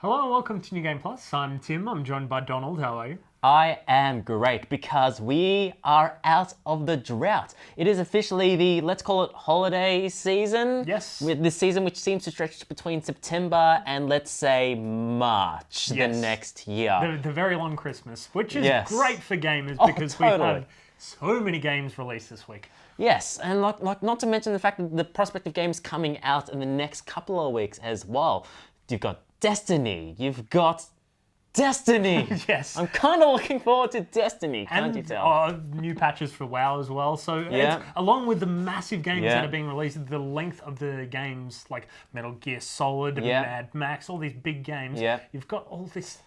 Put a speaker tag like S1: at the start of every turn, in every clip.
S1: Hello and welcome to New Game Plus. I'm Tim. I'm joined by Donald. How are you?
S2: I am great because we are out of the drought. It is officially the, let's call it holiday season.
S1: Yes.
S2: With this season which seems to stretch between September and let's say March the next year.
S1: The very long Christmas, which is great for gamers because we've had so many games released this week.
S2: Yes, and like not to mention the fact that the prospect of games coming out in the next couple of weeks as well. You've got Destiny, you've got Destiny!
S1: Yes.
S2: I'm kind of looking forward to Destiny, can't you tell?
S1: New patches for WoW as well. So along with the massive games that are being released, the length of the games like Metal Gear Solid, Mad Max, all these big games, you've got all this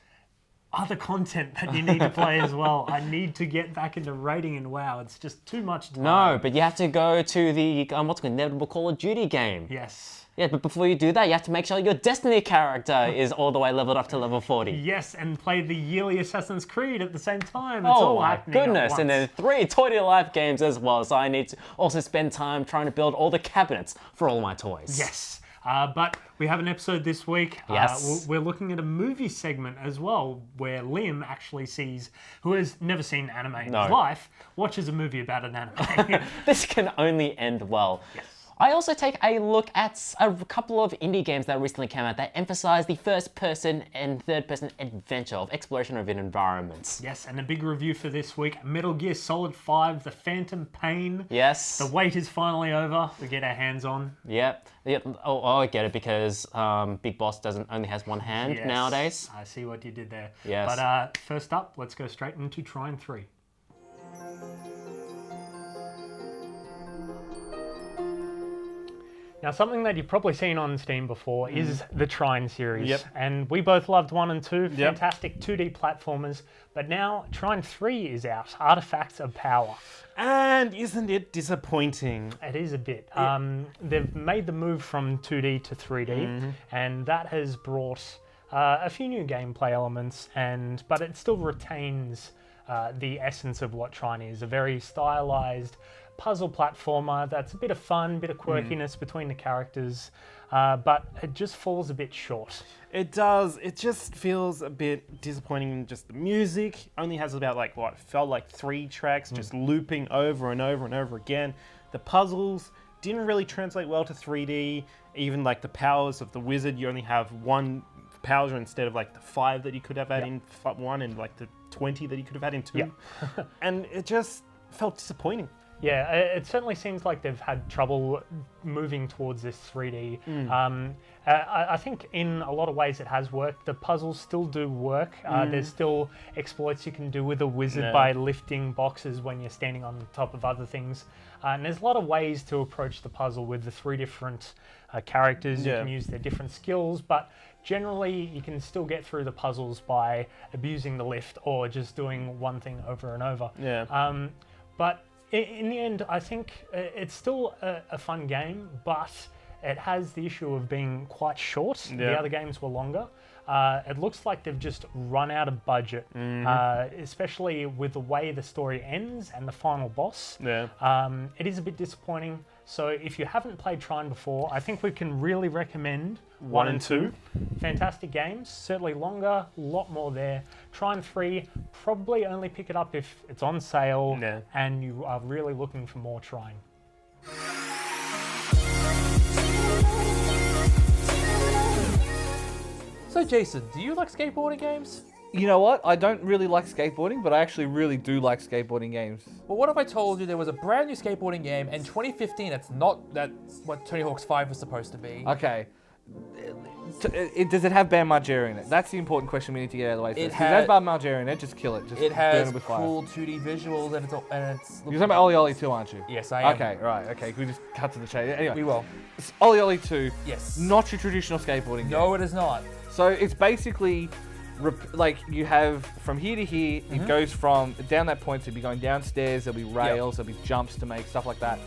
S1: other content that you need to play as well. I need to get back into raiding in WoW. It's just too much time.
S2: No, but you have to go to the what's the inevitable Call of Duty game.
S1: Yes.
S2: Yeah, but before you do that, you have to make sure your Destiny character is all the way leveled up to level 40.
S1: Yes, and play the yearly Assassin's Creed at the same time. It's
S2: all
S1: my
S2: goodness, and then 3 Toy to Life games as well, so I need to also spend time trying to build all the cabinets for all my toys.
S1: Yes. But we have an episode this week.
S2: Yes.
S1: We're looking at a movie segment as well, where Liam actually sees, who has never seen anime in his life, watches a movie about an anime.
S2: This can only end well.
S1: Yes.
S2: I also take a look at a couple of indie games that recently came out that emphasize the first-person and third-person adventure of exploration of an environment.
S1: Yes, and a big review for this week, Metal Gear Solid 5, The Phantom Pain.
S2: Yes.
S1: The wait is finally over. We get our hands on.
S2: Yep. Oh, I get it, because Big Boss only has one hand nowadays.
S1: I see what you did there.
S2: Yes.
S1: But first up, let's go straight into Trine 3. Now, something that you've probably seen on Steam before is the Trine series.
S2: Yep.
S1: And we both loved 1 and 2, fantastic 2D platformers. But now Trine 3 is out, Artifacts of Power.
S3: And isn't it disappointing?
S1: It is a bit. They've made the move from 2D to 3D, and that has brought a few new gameplay elements, but it still retains the essence of what Trine is, a very stylized puzzle platformer that's a bit of fun, bit of quirkiness between the characters, but it just falls a bit short.
S3: It does. It just feels a bit disappointing. Just the music only has about felt like 3 tracks, just looping over and over and over again. The puzzles didn't really translate well to 3D. Even like the powers of the wizard, you only have 1 power instead of like the 5 that you could have had in 1 and like the 20 that you could have had in 2. And it just felt disappointing.
S1: Yeah, it certainly seems like they've had trouble moving towards this 3D. I think in a lot of ways it has worked. The puzzles still do work. There's still exploits you can do with a wizard by lifting boxes when you're standing on top of other things. And there's a lot of ways to approach the puzzle with the 3 different characters. You can use their different skills, but generally you can still get through the puzzles by abusing the lift or just doing one thing over and over. But in the end, I think it's still a fun game, but it has the issue of being quite short. The other games were longer. It looks like they've just run out of budget, especially with the way the story ends and the final boss. It is a bit disappointing. So if you haven't played Trine before, I think we can really recommend 1 and 2. Fantastic games, certainly longer, a lot more there. Trine 3, probably only pick it up if it's on sale and you are really looking for more Trine.
S4: So Jason, do you like skateboarding games?
S5: You know what? I don't really like skateboarding, but I actually really do like skateboarding games.
S4: Well, what if I told you there was a brand new skateboarding game in 2015 that's not what Tony Hawk's 5 was supposed to be?
S5: Okay. Does it have Bam Margera in it? That's the important question we need to get out of the way first.
S4: It
S5: If it has Bam Margera in it, just kill it. Just
S4: It
S5: burn
S4: has
S5: it with fire.
S4: cool 2D visuals and it's
S5: You're talking about Oli Oli 2, aren't you?
S4: Yes, I am.
S5: Okay, right. Okay, can we just cut to the chase? Anyway,
S4: We will.
S5: Oli Oli 2.
S4: Yes.
S5: Not your traditional skateboarding game.
S4: No, it is not.
S5: So it's basically like you have from here to here. It goes from down that point. So you'll be going downstairs. There'll be rails. There'll be jumps to make stuff like that.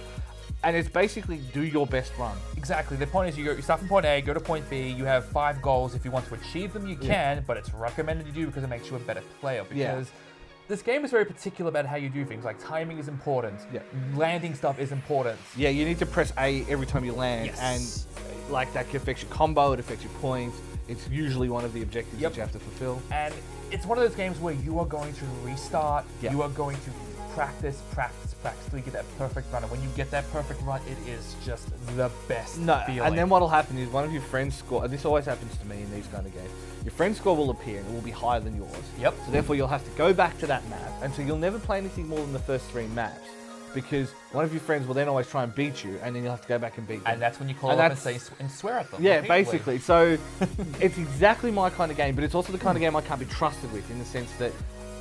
S5: And it's basically do your best run.
S4: Exactly. The point is you start from point A, go to point B. You have 5 goals. If you want to achieve them, you can, but it's recommended you do because it makes you a better player. Because this game is very particular about how you do things. Like timing is important.
S5: Yeah.
S4: Landing stuff is important.
S5: Yeah, you need to press A every time you land, and like that affects your combo, it affects your points. It's usually one of the objectives
S4: Yep.
S5: that you have to fulfill.
S4: And it's one of those games where you are going to restart,
S5: Yeah.
S4: you are going to practice till you get that perfect run. And when you get that perfect run, it is just the best feeling.
S5: And then what'll happen is one of your friends' score, and this always happens to me in these kind of games, your friend's score will appear and it will be higher than yours.
S4: Yep.
S5: So therefore you'll have to go back to that map, and so you'll never play anything more than the first 3 maps, because one of your friends will then always try and beat you, and then you'll have to go back and beat them.
S4: And that's when you call
S5: And
S4: up and
S5: that's-
S4: say and swear at them.
S5: Yeah,
S4: repeatedly.
S5: basically. So it's exactly my kind of game, but it's also the kind of game I can't be trusted with, in the sense that,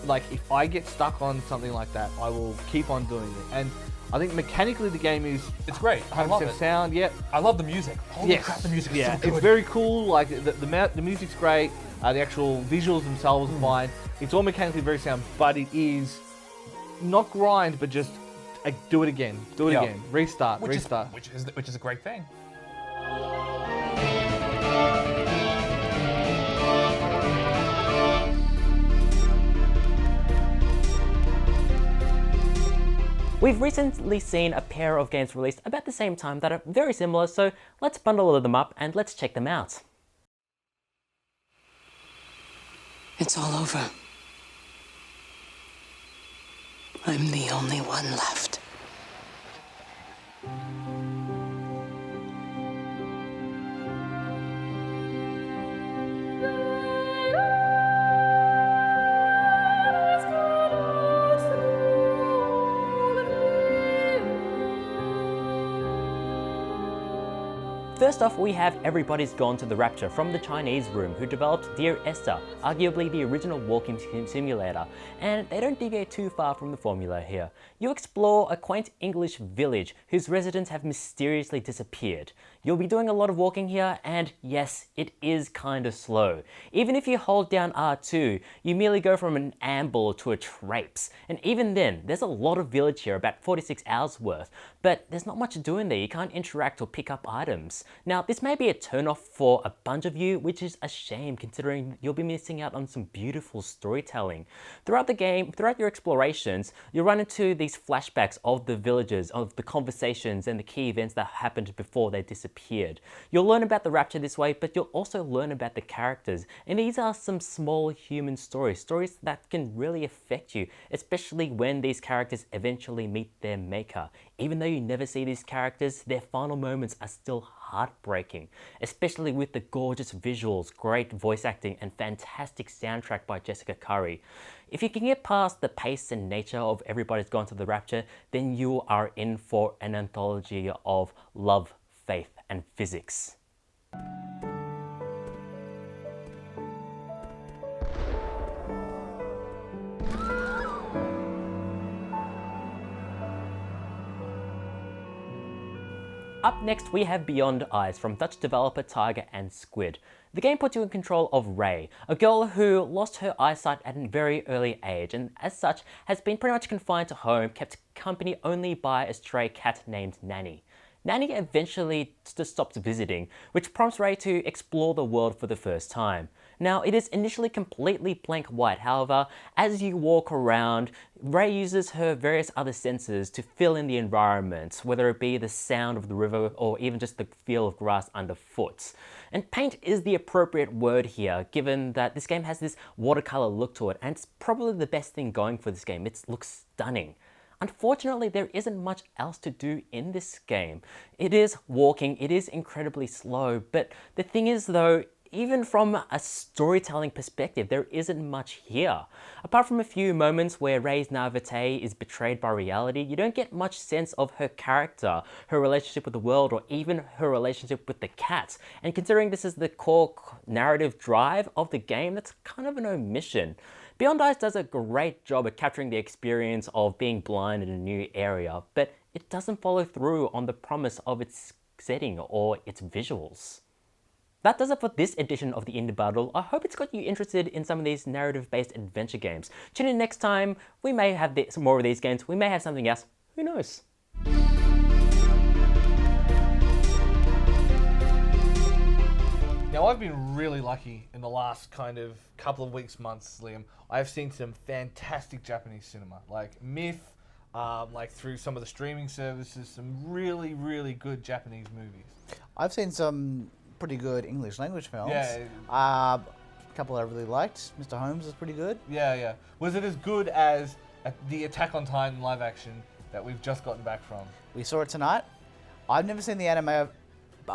S5: like, if I get stuck on something like that, I will keep on doing it. And I think mechanically the game is
S4: It's great. I
S5: 100%
S4: love it.
S5: sound. Yep.
S4: I love the music. Holy
S5: Yes.
S4: crap, the music is
S5: Yeah,
S4: so good.
S5: it's very cool. Like the music's great. The actual visuals themselves are fine. It's all mechanically very sound, but it is not grind, but just do it again. Do it
S4: Yeah.
S5: again. Restart.
S4: which
S5: restart.
S4: which is a great thing.
S2: We've recently seen a pair of games released about the same time that are very similar, so let's bundle them up and let's check them out.
S6: It's all over. I'm the only one left.
S2: First off, we have Everybody's Gone to the Rapture from the Chinese Room, who developed Dear Esther, arguably the original walking simulator, and they don't deviate too far from the formula here. You explore a quaint English village whose residents have mysteriously disappeared. You'll be doing a lot of walking here, and yes, it is kinda slow. Even if you hold down R2, you merely go from an amble to a traipse, and even then, there's a lot of village here, about 46 hours worth, but there's not much to do in there. You can't interact or pick up items. Now, this may be a turn-off for a bunch of you, which is a shame considering you'll be missing out on some beautiful storytelling. Throughout the game, throughout your explorations, you'll run into these flashbacks of the villagers, of the conversations and the key events that happened before they disappeared. You'll learn about the Rapture this way, but you'll also learn about the characters. And these are some small human stories, stories that can really affect you, especially when these characters eventually meet their maker. Even though you never see these characters, their final moments are still heartbreaking, especially with the gorgeous visuals, great voice acting, and fantastic soundtrack by Jessica Curry. If you can get past the pace and nature of Everybody's Gone to the Rapture, then you are in for an anthology of love, faith, and physics. Up next, we have Beyond Eyes from Dutch developer Tiger and Squid. The game puts you in control of Ray, a girl who lost her eyesight at a very early age and as such has been pretty much confined to home, kept company only by a stray cat named Nanny. Nanny eventually just stops visiting, which prompts Ray to explore the world for the first time. Now, it is initially completely blank white, however, as you walk around, Ray uses her various other senses to fill in the environment, whether it be the sound of the river or even just the feel of grass underfoot. And paint is the appropriate word here, given that this game has this watercolor look to it, and it's probably the best thing going for this game. It looks stunning. Unfortunately, there isn't much else to do in this game. It is walking, it is incredibly slow, but the thing is though, even from a storytelling perspective, there isn't much here. Apart from a few moments where Ray's naivete is betrayed by reality, you don't get much sense of her character, her relationship with the world, or even her relationship with the cats. And considering this is the core narrative drive of the game, that's kind of an omission. Beyond Eyes does a great job at capturing the experience of being blind in a new area, but it doesn't follow through on the promise of its setting or its visuals. That does it for this edition of the Indie Bundle. I hope it's got you interested in some of these narrative-based adventure games. Tune in next time. We may have some more of these games. We may have something else. Who knows?
S5: Now, I've been really lucky in the last kind of couple of weeks, months, Liam. I've seen some fantastic Japanese cinema, like Myth, like through some of the streaming services, some really, really good Japanese movies.
S7: I've seen some pretty good English language films.
S5: Yeah.
S7: A couple I really liked. Mr. Holmes is pretty good.
S5: Yeah. Was it as good as the Attack on Titan live action that we've just gotten back from?
S7: We saw it tonight. I've never seen the anime.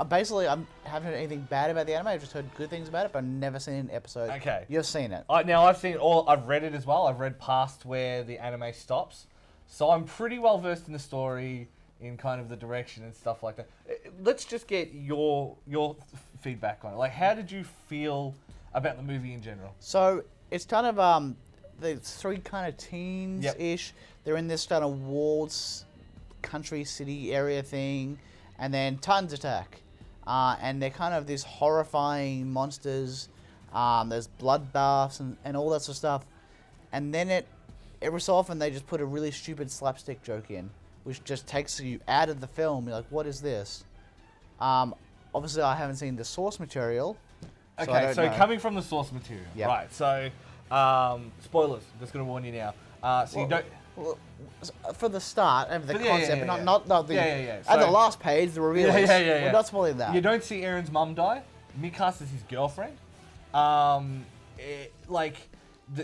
S7: Basically, I haven't heard anything bad about the anime. I've just heard good things about it, but I've never seen an episode.
S5: Okay.
S7: You've seen it.
S5: Now I've seen all. I've read it as well. I've read past where the anime stops, so I'm pretty well versed in the story, in kind of the direction and stuff like that. Let's just get your feedback on it. Like, how did you feel about the movie in general?
S7: So it's kind of the three kind of teens-ish.
S5: Yep.
S7: They're in this kind of walled country city area thing, and then Titans attack. And they're kind of these horrifying monsters. There's bloodbaths and all that sort of stuff. And then every so often they just put a really stupid slapstick joke in, which just takes you out of the film. You're like, what is this? Obviously, I haven't seen the source material.
S5: Okay, so
S7: know.
S5: coming from the source material,
S7: Yep.
S5: right? So, spoilers. Just gonna warn you now. You don't.
S7: Well, for the start, and the
S5: Yeah,
S7: concept,
S5: yeah,
S7: but
S5: yeah.
S7: not the.
S5: Yeah.
S7: At the
S5: So-
S7: last page, the reveal. is-
S5: Yeah.
S7: We're not spoiling that.
S5: You don't see Aaron's mum die. Mikasa is his girlfriend.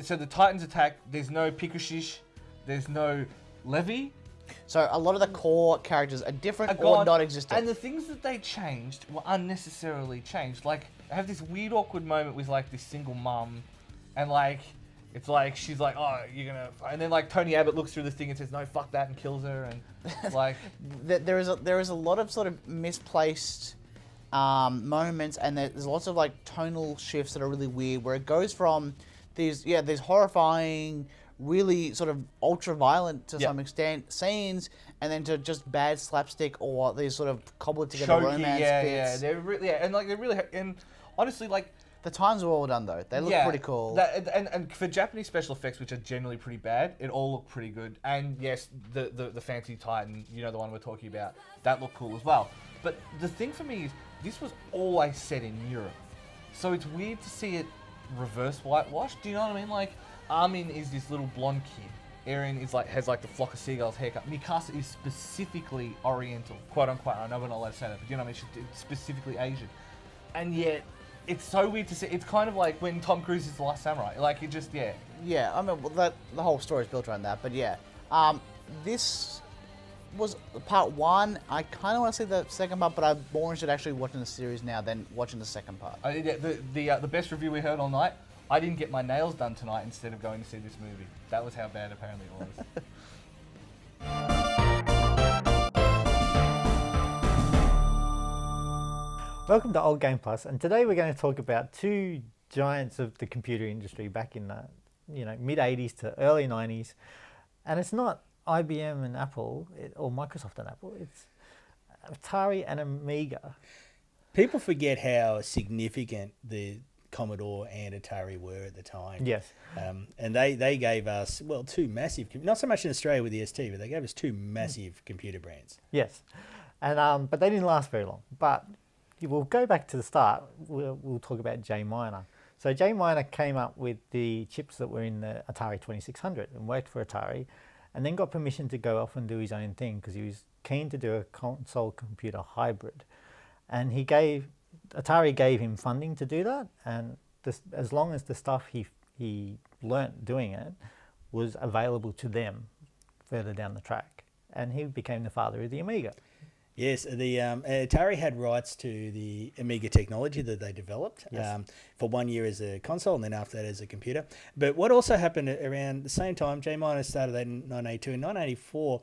S5: So the Titans attack. There's no Pikushish. There's no Levi.
S7: So a lot of the core characters are different
S5: Are
S7: or
S5: gone,
S7: not existent.
S5: And the things that they changed were unnecessarily changed. Like, I have this weird, awkward moment with like this single mum, and like, it's like she's like, "Oh, you're gonna," and then like Tony Abbott looks through the thing and says, "No, fuck that," and kills her, and like,
S7: There is a lot of sort of misplaced moments, and there's lots of like tonal shifts that are really weird, where it goes from these horrifying, really sort of ultra violent to
S5: Yep.
S7: some extent scenes, and then to just bad slapstick or these sort of cobbled together romance bits.
S5: and honestly, like,
S7: The times were all done though. They look pretty cool.
S5: And for Japanese special effects, which are generally pretty bad, it all looked pretty good. And yes, the fancy Titan, you know, the one we're talking about, that looked cool as well. But the thing for me is, this was always set in Europe, so it's weird to see it reverse whitewashed. Do you know what I mean? Like, Armin is this little blonde kid. Eren is like has like the flock of seagulls haircut. Mikasa is specifically Oriental, quote unquote. I know we're not allowed to say that, but you know what I mean? She's specifically Asian, and yet it's so weird to see. It's kind of like when Tom Cruise is the Last Samurai. Like, it just
S7: Yeah, I mean, the whole story is built around that, but yeah. This was part one. I kind of want to see the second part, but I'm more interested actually watching the series now than watching the second part.
S5: The best review we heard all night. I didn't get my nails done tonight instead of going to see this movie. That was how bad apparently it was.
S8: Welcome to Old Game Plus, and today we're going to talk about two giants of the computer industry back in the mid 80s to early 90s. And it's not IBM and Apple or Microsoft and Apple, it's Atari and Amiga.
S9: People forget how significant the Commodore and Atari were at the time.
S8: Yes.
S9: And they gave us, well, two massive, not so much in Australia with the ST, but they gave us two massive computer brands.
S8: Yes. And but they didn't last very long. But we'll go back to the start. We'll talk about Jay Miner. So Jay Miner came up with the chips that were in the Atari 2600 and worked for Atari, and then got permission to go off and do his own thing because he was keen to do a console computer hybrid. And Atari gave him funding to do that, and as long as the stuff he learnt doing it was available to them further down the track, and he became the father of the Amiga.
S9: Yes, the Atari had rights to the Amiga technology that they developed for 1 year as a console, and then after that as a computer. But what also happened around the same time, Jay Miner started that in 1982. In 1984,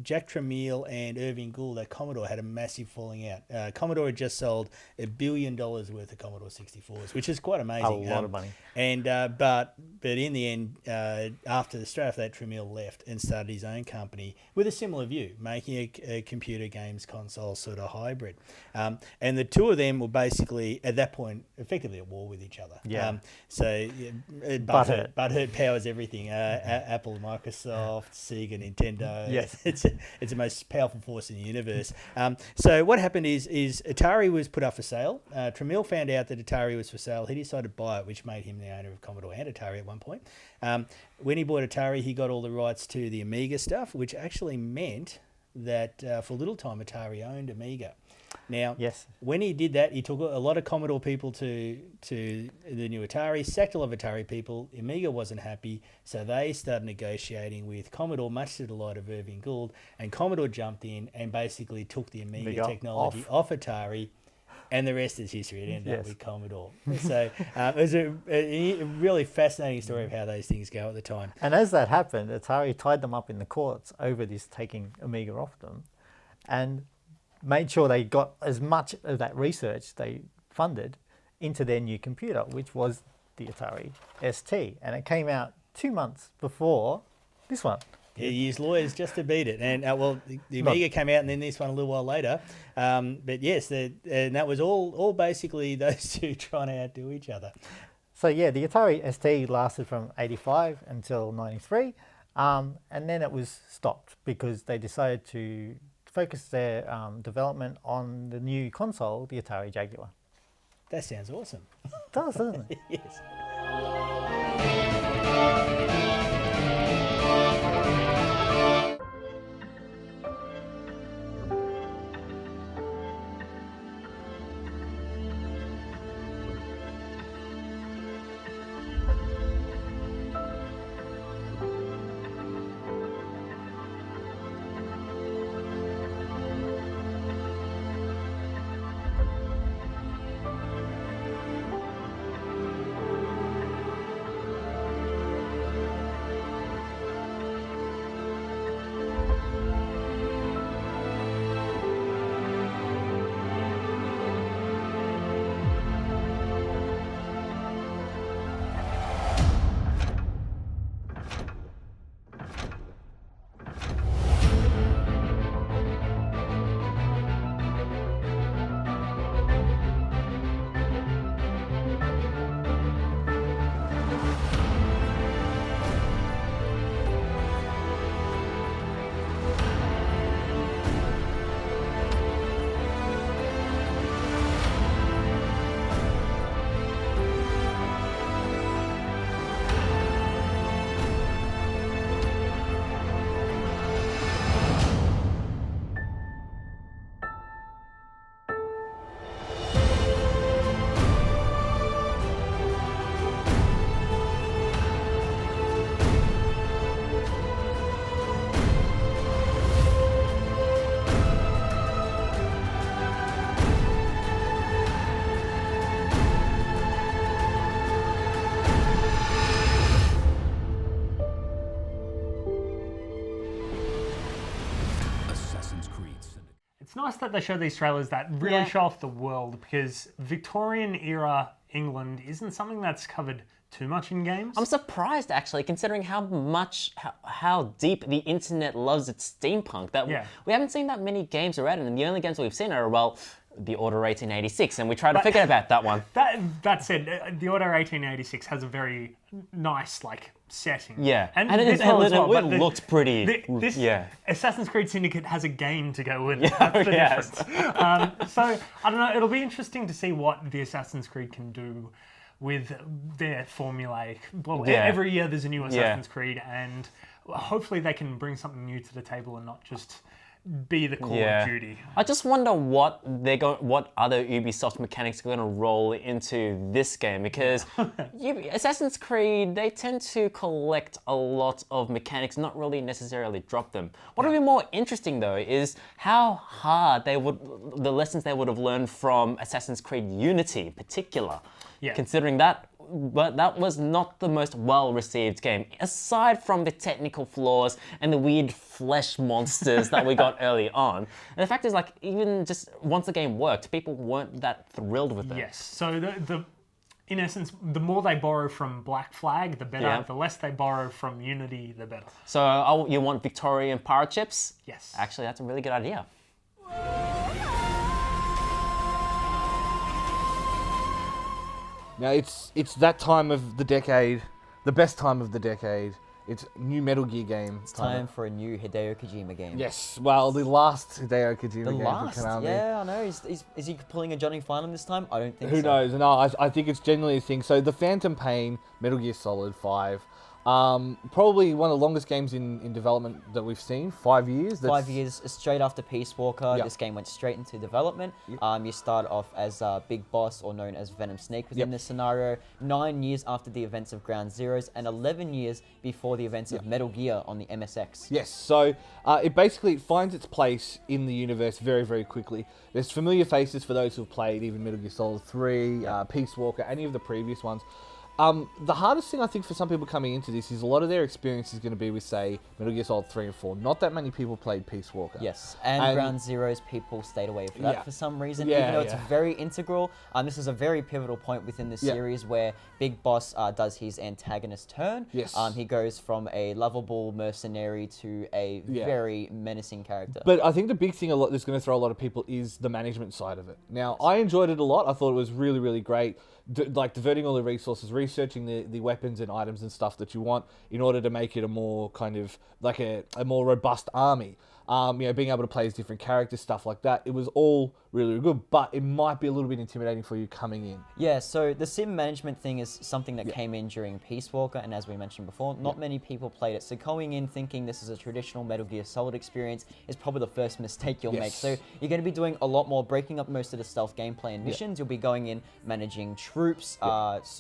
S9: Jack Tramiel and Irving Gould at Commodore had a massive falling out. Commodore had just sold $1 billion worth of Commodore 64s, which is quite amazing.
S8: A lot of money.
S9: And but in the end, after that, Tramiel left and started his own company with a similar view, making a computer games console sort of hybrid. And the two of them were basically at that point effectively at war with each other.
S8: Yeah.
S9: Butthurt powers everything. Apple, Microsoft, Sega, Nintendo.
S8: Yes.
S9: It's the most powerful force in the universe. So what happened is Atari was put up for sale. Tramiel found out that Atari was for sale. He decided to buy it, which made him the owner of Commodore and Atari at one point. When he bought Atari, he got all the rights to the Amiga stuff, which actually meant that for a little time Atari owned Amiga. Now,
S8: Yes.
S9: when he did that, he took a lot of Commodore people to the new Atari, sacked a lot of Atari people. Amiga wasn't happy, so they started negotiating with Commodore, much to the delight of Irving Gould, and Commodore jumped in and basically took the Amiga technology off Atari, and the rest is history. It ended up with Commodore. So it was a really fascinating story of how those things go at the time.
S8: And as that happened, Atari tied them up in the courts over this taking Amiga off them, and made sure they got as much of that research they funded into their new computer, which was the Atari ST. And it came out 2 months before this one.
S9: He used lawyers just to beat it. And, the Amiga came out and then this one a little while later. But yes, and that was all basically those two trying to outdo each other.
S8: So yeah, the Atari ST lasted from 85 until 93. And then it was stopped because they decided to focus their development on the new console, the Atari Jaguar.
S9: That sounds awesome.
S8: It does, doesn't it?
S9: Yes.
S1: It's nice that they show these trailers that really show off the world, because Victorian era England isn't something that's covered too much in games.
S2: I'm surprised actually, considering how deep the internet loves its steampunk. That we haven't seen that many games around, and the only games we've seen are, well, the Order 1886, and we try to forget about that one.
S1: That said, the Order 1886 has a very nice setting.
S2: Yeah,
S1: and
S2: it looked pretty.
S1: This Assassin's Creed Syndicate has a game to go with it.
S2: Yeah,
S1: That's the difference. So I don't know. It'll be interesting to see what the Assassin's Creed can do with their formulaic. Well, every year there's a new Assassin's Creed, and hopefully they can bring something new to the table and not just be the Call of Duty.
S2: I just wonder what other Ubisoft mechanics are going to roll into this game, because Assassin's Creed, they tend to collect a lot of mechanics, not really necessarily drop them. What would be more interesting though is how hard the lessons they would have learned from Assassin's Creed Unity in particular. Considering that. But that was not the most well-received game, aside from the technical flaws and the weird flesh monsters that we got early on. And the fact is, even just once the game worked, people weren't that thrilled with it.
S1: Yes, so in essence, the more they borrow from Black Flag, the better. The less they borrow from Unity, the better.
S2: So you want Victorian pirate ships?
S1: Yes.
S2: Actually, that's a really good idea.
S5: Now it's that time of the decade, the best time of the decade. It's new Metal Gear game.
S10: It's time for a new Hideo Kojima game.
S5: Yes, well, the last Hideo Kojima game
S10: last?
S5: for Konami.
S10: Yeah, I know. Is he pulling a Johnny Farnham this time? I don't think so.
S5: Who knows? No, I think it's genuinely a thing. So the Phantom Pain, Metal Gear Solid 5, Probably one of the longest games in development that we've seen. 5 years.
S10: 5 years straight after Peace Walker.
S5: Yep.
S10: This game went straight into development. You start off as Big Boss, or known as Venom Snake within this scenario. 9 years after the events of Ground Zeroes, and 11 years before the events of Metal Gear on the MSX.
S5: Yes, so it basically finds its place in the universe very, very quickly. There's familiar faces for those who've played even Metal Gear Solid 3, Peace Walker, any of the previous ones. The hardest thing I think for some people coming into this is a lot of their experience is going to be with, say, Metal Gear Solid 3 and 4. Not that many people played Peace Walker.
S10: Yes, and Ground Zeroes, people stayed away from that for some reason, even though it's very integral. This is a very pivotal point within the series where Big Boss does his antagonist turn.
S5: Yes.
S10: He goes from a lovable mercenary to a very menacing character.
S5: But I think the big thing that's going to throw a lot of people is the management side of it. Now, I enjoyed it a lot. I thought it was really, really great. Like diverting all the resources, researching the weapons and items and stuff that you want in order to make it a more kind of like a more robust army. Being able to play as different characters, stuff like that. It was all really, really good, but it might be a little bit intimidating for you coming in.
S10: Yeah, so the sim management thing is something that came in during Peace Walker, and as we mentioned before, not many people played it. So going in thinking this is a traditional Metal Gear Solid experience is probably the first mistake you'll make. So you're going to be doing a lot more, breaking up most of the stealth gameplay and missions. You'll be going in, managing troops,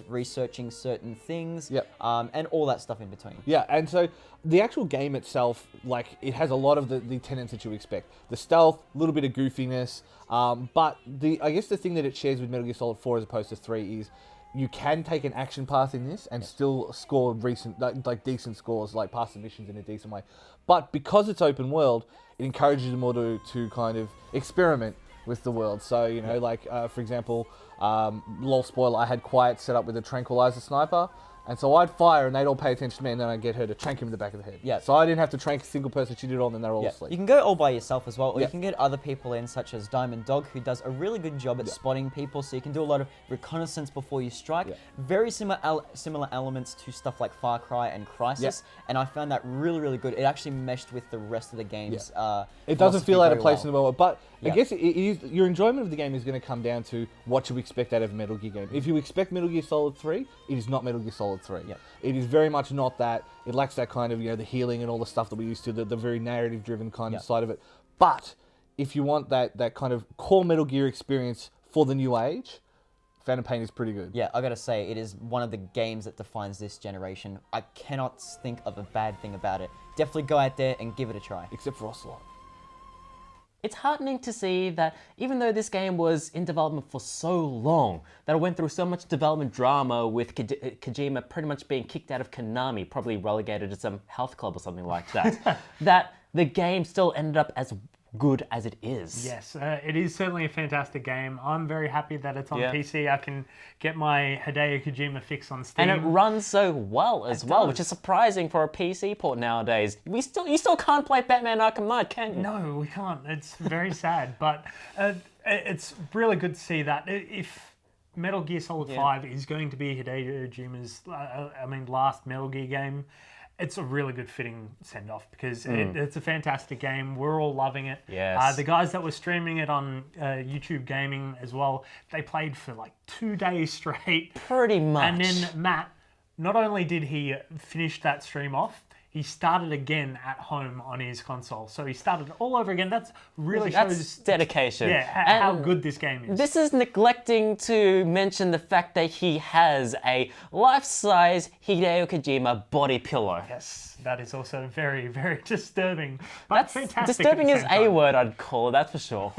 S10: researching certain things, and all that stuff in between.
S5: Yeah, and so the actual game itself, like, it has a lot of the tenets that you expect. The stealth, a little bit of goofiness, but I guess the thing that it shares with Metal Gear Solid 4 as opposed to 3 is you can take an action path in this and still score decent scores, like pass the missions in a decent way. But because it's open world, it encourages you more to kind of experiment with the world. So, for example, lol spoiler, I had Quiet set up with a tranquilizer sniper. And so I'd fire and they'd all pay attention to me, and then I'd get her to trank him in the back of the head.
S10: Yeah.
S5: So I didn't have to trank a single person, she did it all, and then they're all asleep.
S10: You can go all by yourself as well, or you can get other people in, such as Diamond Dog, who does a really good job at spotting people, so you can do a lot of reconnaissance before you strike. Very similar elements to stuff like Far Cry and Crysis, and I found that really, really good. It actually meshed with the rest of the game's
S5: it doesn't feel out of place in the world, but I guess it is, your enjoyment of the game is going to come down to what you expect out of a Metal Gear game. If you expect Metal Gear Solid 3, it is not Metal Gear Solid 3. It is very much not that. It lacks that kind of, the healing and all the stuff that we used to, the very narrative-driven kind of side of it. But if you want that kind of core Metal Gear experience for the new age, Phantom Pain is pretty good.
S10: Yeah, I gotta say, it is one of the games that defines this generation. I cannot think of a bad thing about it. Definitely go out there and give it a try.
S5: Except for Ocelot.
S2: It's heartening to see that even though this game was in development for so long, that it went through so much development drama with Kojima pretty much being kicked out of Konami, probably relegated to some health club or something like that, that the game still ended up as good as it is.
S1: Yes, it is certainly a fantastic game. I'm very happy that it's on PC. I can get my Hideo Kojima fix on Steam.
S2: And it runs so well as well, which is surprising for a PC port nowadays. You still can't play Batman Arkham Knight, can you?
S1: No, we can't. It's very sad, but it's really good to see that. If Metal Gear Solid 5 is going to be Hideo Kojima's, last Metal Gear game, it's a really good fitting send-off because it's a fantastic game. We're all loving it.
S2: Yes.
S1: The guys that were streaming it on YouTube Gaming as well, they played for like 2 days straight.
S2: Pretty much.
S1: And then Matt, not only did he finish that stream off, he started again at home on his console. So he started all over again. That's shows
S2: dedication.
S1: Yeah, how good this game is.
S2: This is neglecting to mention the fact that he has a life-size Hideo Kojima body pillow.
S1: Yes, that is also very, very disturbing. But that's fantastic.
S2: Disturbing is a word, I'd call it, that's for sure.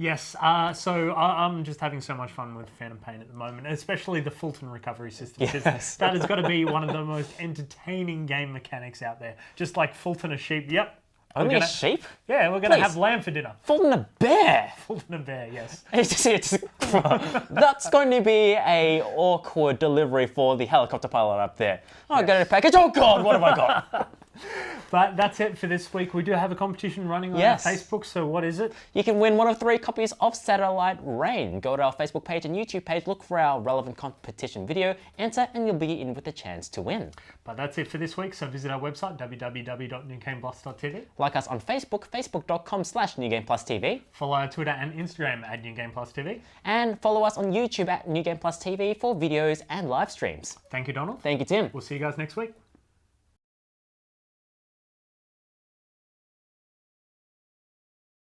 S1: Yes, so I'm just having so much fun with Phantom Pain at the moment, especially the Fulton recovery system, because that has got to be one of the most entertaining game mechanics out there. Just like Fulton a sheep, yep.
S2: Only a sheep?
S1: Yeah, we're going to have lamb for dinner.
S2: Fulton a bear?
S1: Fulton a bear, yes.
S2: That's going to be a awkward delivery for the helicopter pilot up there. Oh, I got a package. Oh God, what have I got?
S1: But that's it for this week. We do have a competition running on our Facebook, so what is it?
S2: You can win one of 3 copies of Satellite Rain. Go to our Facebook page and YouTube page, look for our relevant competition video, enter, and you'll be in with a chance to win.
S1: But that's it for this week, so visit our website, www.newgameplus.tv.
S2: Like us on Facebook, facebook.com/NewGamePlusTV.
S1: Follow our Twitter and Instagram at NewGamePlusTV.
S2: And follow us on YouTube at NewGamePlusTV for videos and live streams.
S1: Thank you, Donald.
S2: Thank you, Tim.
S1: We'll see you guys next week.